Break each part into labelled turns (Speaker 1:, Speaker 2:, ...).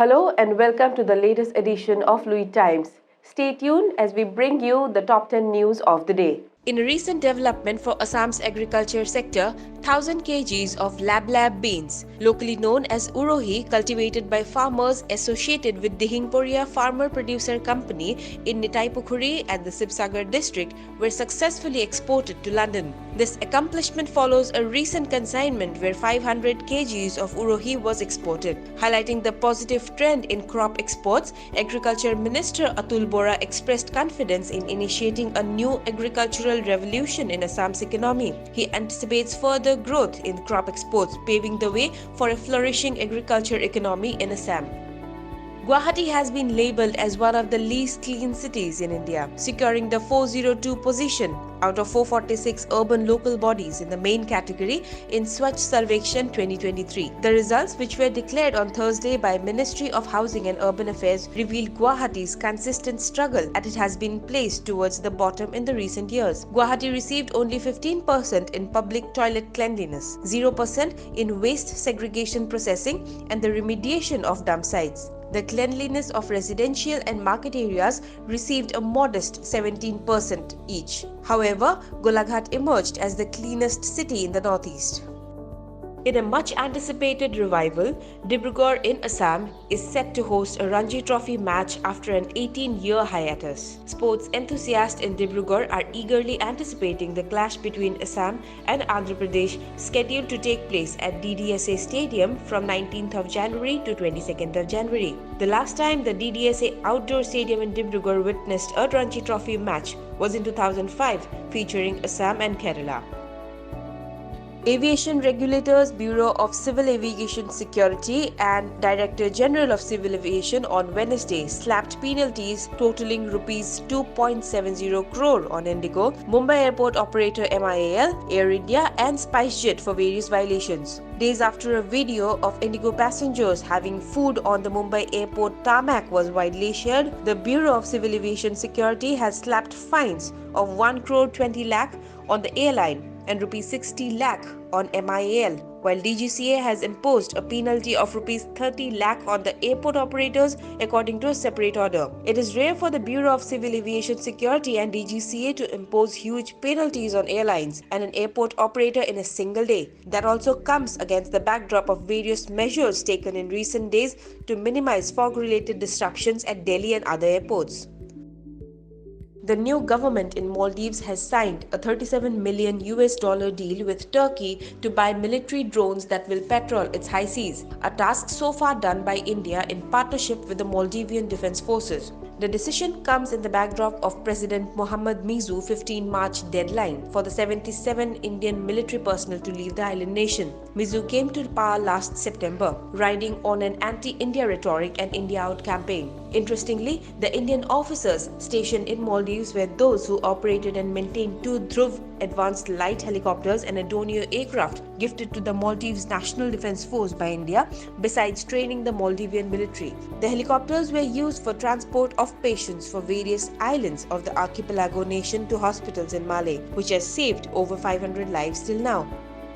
Speaker 1: Hello and welcome to the latest edition of Louis Times. Stay tuned as we bring you the top 10 news of the day. In a recent development for Assam's agriculture sector, 1,000 kgs of Lab beans, locally known as Urohi, cultivated by farmers associated with Dihingporia Farmer Producer Company in Nitaipukhuri and the Sibsagar district, were successfully exported to London. This accomplishment follows a recent consignment where 500 kgs of Urohi was exported. Highlighting the positive trend in crop exports, Agriculture Minister Atul Bora expressed confidence in initiating a new agricultural revolution in Assam's economy. He anticipates further growth in crop exports, paving the way for a flourishing agriculture economy in Assam. Guwahati has been labelled as one of the least clean cities in India, securing the 402 position out of 446 urban local bodies in the main category in Swachh Sarvekshan 2023. The results, which were declared on Thursday by Ministry of Housing and Urban Affairs, revealed Guwahati's consistent struggle as it has been placed towards the bottom in the recent years. Guwahati received only 15% in public toilet cleanliness, 0% in waste segregation processing and the remediation of dump sites. The cleanliness of residential and market areas received a modest 17% each. However, Golaghat emerged as the cleanest city in the northeast. In a much-anticipated revival, Dibrugarh in Assam is set to host a Ranji Trophy match after an 18-year hiatus. Sports enthusiasts in Dibrugarh are eagerly anticipating the clash between Assam and Andhra Pradesh, scheduled to take place at DDSA Stadium from 19th of January to 22nd of January. The last time the DDSA outdoor stadium in Dibrugarh witnessed a Ranji Trophy match was in 2005, featuring Assam and Kerala. Aviation Regulators Bureau of Civil Aviation Security and Director General of Civil Aviation on Wednesday slapped penalties totaling Rs 2.70 crore on Indigo, Mumbai Airport operator MIAL, Air India and SpiceJet for various violations. Days after a video of Indigo passengers having food on the Mumbai Airport tarmac was widely shared, the Bureau of Civil Aviation Security has slapped fines of 1 crore 20 lakh on the airline and Rs 60 lakh on MIAL, while DGCA has imposed a penalty of Rs 30 lakh on the airport operators according to a separate order. It is rare for the Bureau of Civil Aviation Security and DGCA to impose huge penalties on airlines and an airport operator in a single day. That also comes against the backdrop of various measures taken in recent days to minimize fog-related disruptions at Delhi and other airports. The new government in Maldives has signed a $37 million deal with Turkey to buy military drones that will patrol its high seas, a task so far done by India in partnership with the Maldivian Defense Forces. The decision comes in the backdrop of President Mohammad Mizu 15 March deadline for the 77 Indian military personnel to leave the island nation. Mizu came to power last September, riding on an anti-India rhetoric and India Out campaign. Interestingly, the Indian officers stationed in Maldives were those who operated and maintained two Dhruv advanced light helicopters and a Dornier aircraft gifted to the Maldives National Defense Force by India, besides training the Maldivian military. The helicopters were used for transport of patients for various islands of the archipelago nation to hospitals in Malé, which has saved over 500 lives till now.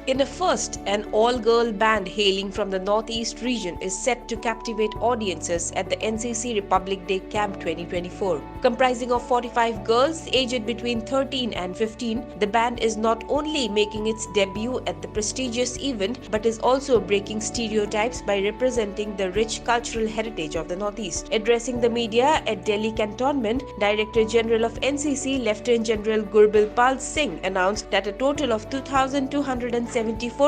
Speaker 1: In a first, an all-girl band hailing from the Northeast region is set to captivate audiences at the NCC Republic Day Camp 2024. Comprising of 45 girls aged between 13 and 15, the band is not only making its debut at the prestigious event but is also breaking stereotypes by representing the rich cultural heritage of the Northeast. Addressing the media at Delhi Cantonment, Director General of NCC Lieutenant General Gurbil Pal Singh announced that a total of 2,274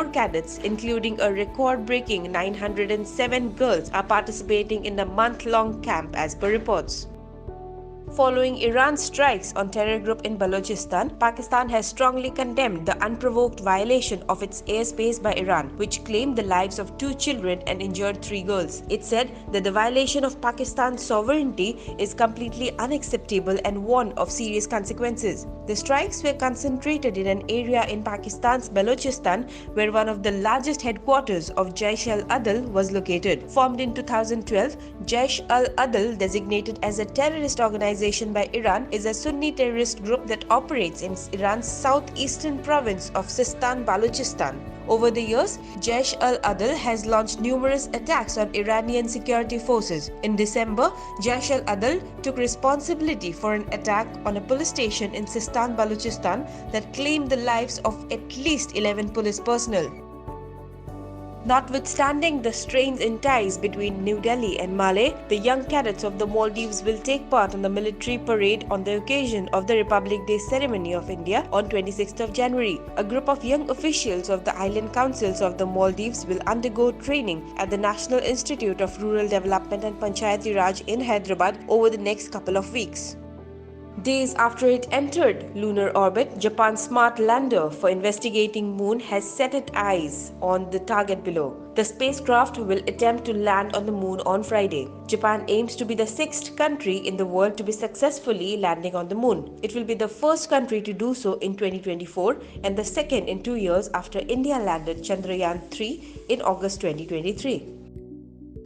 Speaker 1: cadets, including a record-breaking 907 girls, are participating in the month-long camp as per reports. Following Iran's strikes on terror group in Balochistan, Pakistan has strongly condemned the unprovoked violation of its airspace by Iran, which claimed the lives of 2 children and injured 3 girls. It said that the violation of Pakistan's sovereignty is completely unacceptable and warned of serious consequences. The strikes were concentrated in an area in Pakistan's Balochistan where one of the largest headquarters of Jaish al-Adl was located. Formed in 2012, Jaish al-Adl, designated as a terrorist organization by Iran, is a Sunni terrorist group that operates in Iran's southeastern province of Sistan Balochistan. Over the years, Jaish al-Adl has launched numerous attacks on Iranian security forces. In December, Jaish al-Adl took responsibility for an attack on a police station in Sistan, Balochistan that claimed the lives of at least 11 police personnel. Notwithstanding the strains in ties between New Delhi and Malé, the young cadets of the Maldives will take part in the military parade on the occasion of the Republic Day ceremony of India on 26th of January. A group of young officials of the island councils of the Maldives will undergo training at the National Institute of Rural Development and Panchayati Raj in Hyderabad over the next couple of weeks. Days after it entered lunar orbit, Japan's smart lander for investigating moon has set its eyes on the target below. The spacecraft will attempt to land on the moon on Friday. Japan aims to be the sixth country in the world to be successfully landing on the moon. It will be the first country to do so in 2024 and the second in 2 years after India landed Chandrayaan-3 in August 2023.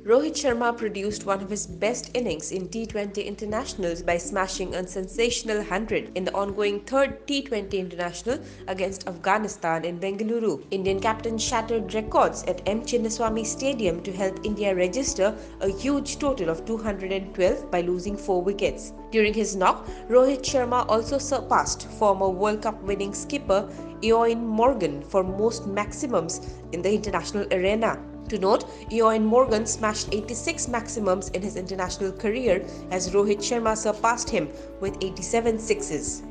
Speaker 1: Rohit Sharma produced one of his best innings in T20 internationals by smashing a sensational 100 in the ongoing third T20 international against Afghanistan in Bengaluru. Indian captain shattered records at M. Chinnaswamy Stadium to help India register a huge total of 212 by losing 4 wickets. During his knock, Rohit Sharma also surpassed former World Cup winning skipper Eoin Morgan for most maximums in the international arena. To note, Eoin Morgan smashed 86 maximums in his international career as Rohit Sharma surpassed him with 87 sixes.